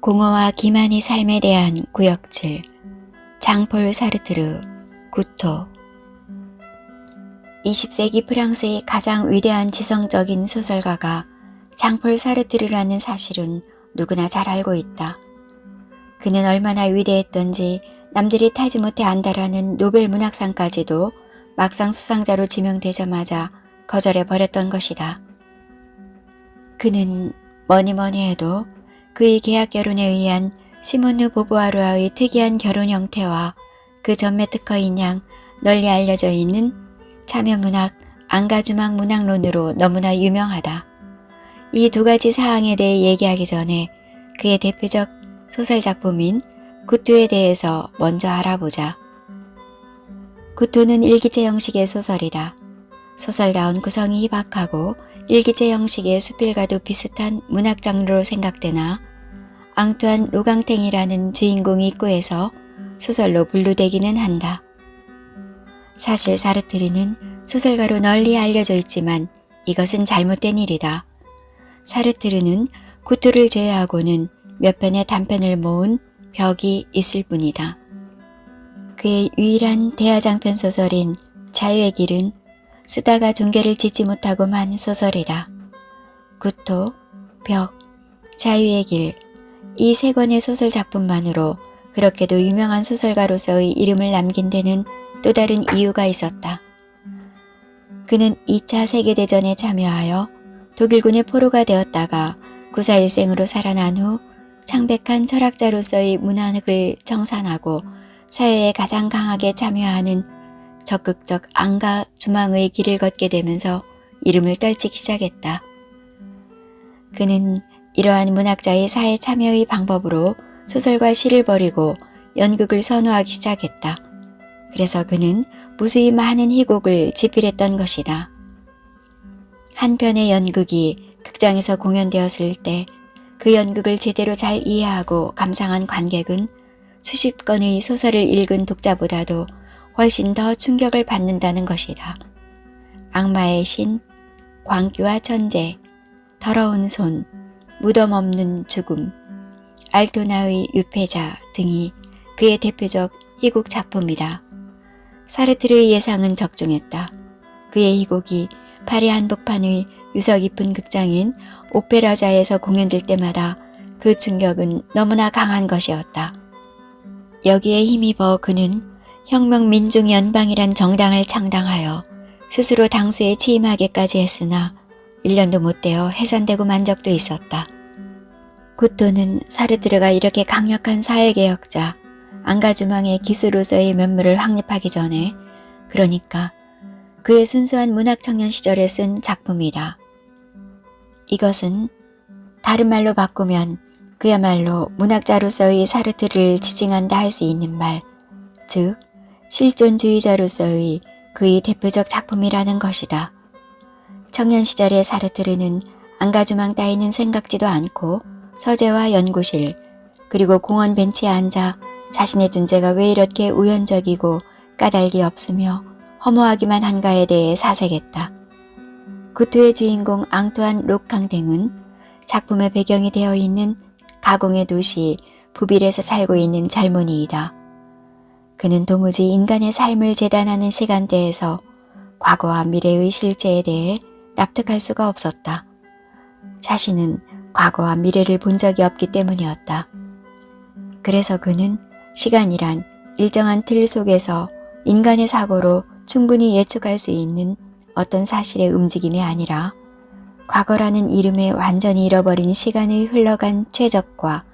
공허와 기만의 삶에 대한 구역질. 장폴 사르트르, 구토. 20세기 프랑스의 가장 위대한 지성적인 소설가가 장폴 사르트르라는 사실은 누구나 잘 알고 있다. 그는 얼마나 위대했던지 남들이 타지 못해 안다라는 노벨 문학상까지도 막상 수상자로 지명되자마자 거절해버렸던 것이다. 그는 뭐니뭐니 해도 그의 계약 결혼에 의한 시몬느 보부아르와의 특이한 결혼 형태와 그 전매 특허인 양 널리 알려져 있는 참여문학, 앙가주막 문학론으로 너무나 유명하다. 이 두 가지 사항에 대해 얘기하기 전에 그의 대표적 소설작품인 구토에 대해서 먼저 알아보자. 구토는 일기체 형식의 소설이다. 소설다운 구성이 희박하고 일기체 형식의 수필과도 비슷한 문학 장르로 생각되나 앙투안 로강탱이라는 주인공이 입구에서 소설로 분류되기는 한다. 사실 사르트르는 소설가로 널리 알려져 있지만 이것은 잘못된 일이다. 사르트르는 구토를 제외하고는 몇 편의 단편을 모은 벽이 있을 뿐이다. 그의 유일한 대하장편 소설인 자유의 길은 쓰다가 종결을 짓지 못하고 만 소설이다. 구토, 벽, 자유의 길, 이 세 권의 소설 작품만으로 그렇게도 유명한 소설가로서의 이름을 남긴 데는 또 다른 이유가 있었다. 그는 2차 세계대전에 참여하여 독일군의 포로가 되었다가 구사일생으로 살아난 후 창백한 철학자로서의 문학을 정산하고 사회에 가장 강하게 참여하는 적극적 앙가 주망의 길을 걷게 되면서 이름을 떨치기 시작했다. 그는 이러한 문학자의 사회 참여의 방법으로 소설과 시를 버리고 연극을 선호하기 시작했다. 그래서 그는 무수히 많은 희곡을 집필했던 것이다. 한 편의 연극이 극장에서 공연되었을 때 그 연극을 제대로 잘 이해하고 감상한 관객은 수십 건의 소설을 읽은 독자보다도 훨씬 더 충격을 받는다는 것이다. 악마의 신, 광기와 천재, 더러운 손, 무덤 없는 죽음, 알토나의 유패자 등이 그의 대표적 희곡 작품이다. 사르트르의 예상은 적중했다. 그의 희곡이 파리 한복판의 유서 깊은 극장인 오페라자에서 공연될 때마다 그 충격은 너무나 강한 것이었다. 여기에 힘입어 그는 혁명민중연방이란 정당을 창당하여 스스로 당수에 취임하기까지 했으나 1년도 못 되어 해산되고 만 적도 있었다. 구토는 사르트르가 이렇게 강력한 사회개혁자, 앙가주망의 기수로서의 면모를 확립하기 전에, 그러니까 그의 순수한 문학청년 시절에 쓴 작품이다. 이것은 다른 말로 바꾸면 그야말로 문학자로서의 사르트르를 지칭한다 할 수 있는 말, 즉 실존주의자로서의 그의 대표적 작품이라는 것이다. 청년 시절의 사르트르는 앙가주망 따위는 생각지도 않고 서재와 연구실, 그리고 공원 벤치에 앉아 자신의 존재가 왜 이렇게 우연적이고 까닭이 없으며 허무하기만 한가에 대해 사색했다. 구토의 주인공 앙투안 록캉댕은 작품의 배경이 되어 있는 가공의 도시 부빌에서 살고 있는 젊은이이다. 그는 도무지 인간의 삶을 재단하는 시간대에서 과거와 미래의 실제에 대해 납득할 수가 없었다. 자신은 과거와 미래를 본 적이 없기 때문이었다. 그래서 그는 시간이란 일정한 틀 속에서 인간의 사고로 충분히 예측할 수 있는 어떤 사실의 움직임이 아니라 과거라는 이름에 완전히 잃어버린 시간의 흘러간 최적과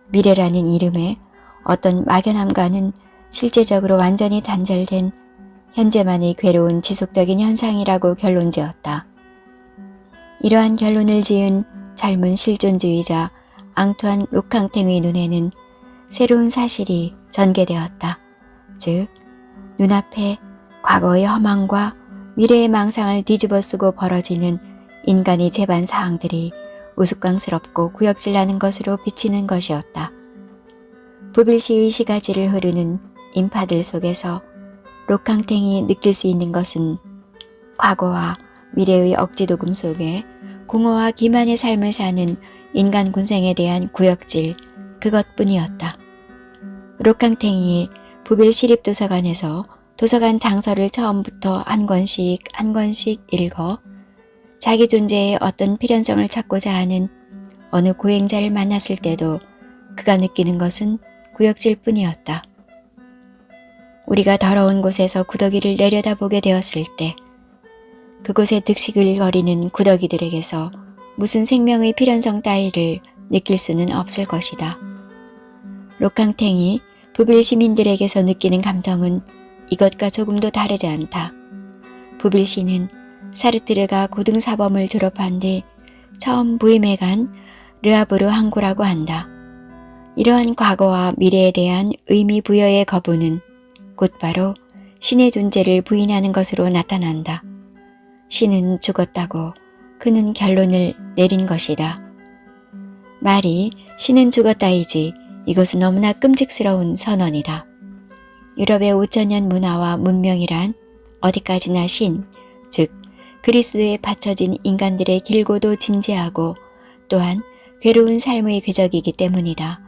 미래라는 이름에 어떤 막연함과는 실제적으로 완전히 단절된 현재만의 괴로운 지속적인 현상이라고 결론지었다. 이러한 결론을 지은 젊은 실존주의자 앙투안 록캉탱의 눈에는 새로운 사실이 전개되었다. 즉, 눈앞에 과거의 허망과 미래의 망상을 뒤집어쓰고 벌어지는 인간의 재반 사항들이 우스꽝스럽고 구역질나는 것으로 비치는 것이었다. 부빌시의 시가지를 흐르는 인파들 속에서 록캉탱이 느낄 수 있는 것은 과거와 미래의 억지도금 속에 공허와 기만의 삶을 사는 인간 군생에 대한 구역질, 그것뿐이었다. 록캉탱이 부빌 시립도서관에서 도서관 장서를 처음부터 한 권씩 읽어 자기 존재의 어떤 필연성을 찾고자 하는 어느 고행자를 만났을 때도 그가 느끼는 것은 구역질 뿐이었다. 우리가 더러운 곳에서 구더기를 내려다보게 되었을 때 그곳에 득식을 거리는 구더기들에게서 무슨 생명의 필연성 따위를 느낄 수는 없을 것이다. 록캉탱이 부빌 시민들에게서 느끼는 감정은 이것과 조금도 다르지 않다. 부빌 시는 사르트르가 고등사범을 졸업한 뒤 처음 부임해 간 르아브르 항구라고 한다. 이러한 과거와 미래에 대한 의미 부여의 거부는 곧바로 신의 존재를 부인하는 것으로 나타난다. 신은 죽었다고 그는 결론을 내린 것이다. 말이 신은 죽었다이지 이것은 너무나 끔찍스러운 선언이다. 유럽의 5천년 문화와 문명이란 어디까지나 신, 즉 그리스도에 바쳐진 인간들의 길고도 진지하고 또한 괴로운 삶의 궤적이기 때문이다.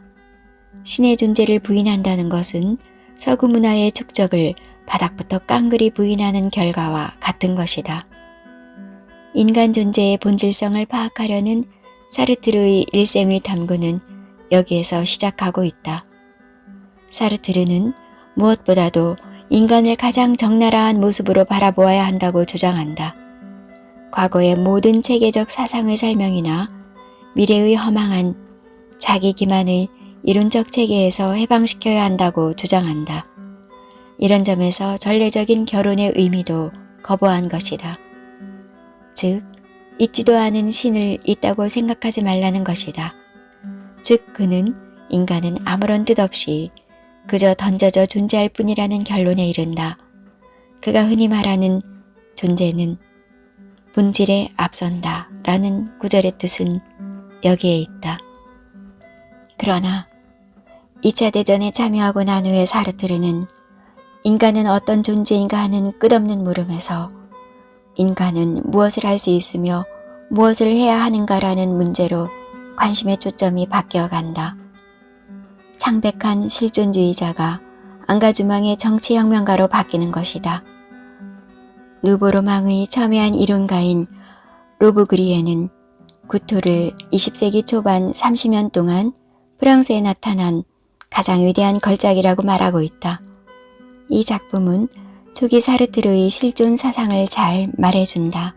신의 존재를 부인한다는 것은 서구 문화의 축적을 바닥부터 깡그리 부인하는 결과와 같은 것이다. 인간 존재의 본질성을 파악하려는 사르트르의 일생의 탐구는 여기에서 시작하고 있다. 사르트르는 무엇보다도 인간을 가장 적나라한 모습으로 바라보아야 한다고 주장한다. 과거의 모든 체계적 사상의 설명이나 미래의 허망한 자기 기만의 이론적 체계에서 해방시켜야 한다고 주장한다. 이런 점에서 전례적인 결혼의 의미도 거부한 것이다. 즉, 있지도 않은 신을 있다고 생각하지 말라는 것이다. 즉, 그는 인간은 아무런 뜻 없이 그저 던져져 존재할 뿐이라는 결론에 이른다. 그가 흔히 말하는 존재는 본질에 앞선다 라는 구절의 뜻은 여기에 있다. 그러나 2차 대전에 참여하고 난 후에 사르트르는 인간은 어떤 존재인가 하는 끝없는 물음에서 인간은 무엇을 할 수 있으며 무엇을 해야 하는가라는 문제로 관심의 초점이 바뀌어간다. 창백한 실존주의자가 안가주망의 정치혁명가로 바뀌는 것이다. 누보로망의 첨예한 이론가인 로브그리에는 구토를 20세기 초반 30년 동안 프랑스에 나타난 가장 위대한 걸작이라고 말하고 있다. 이 작품은 초기 사르트르의 실존 사상을 잘 말해준다.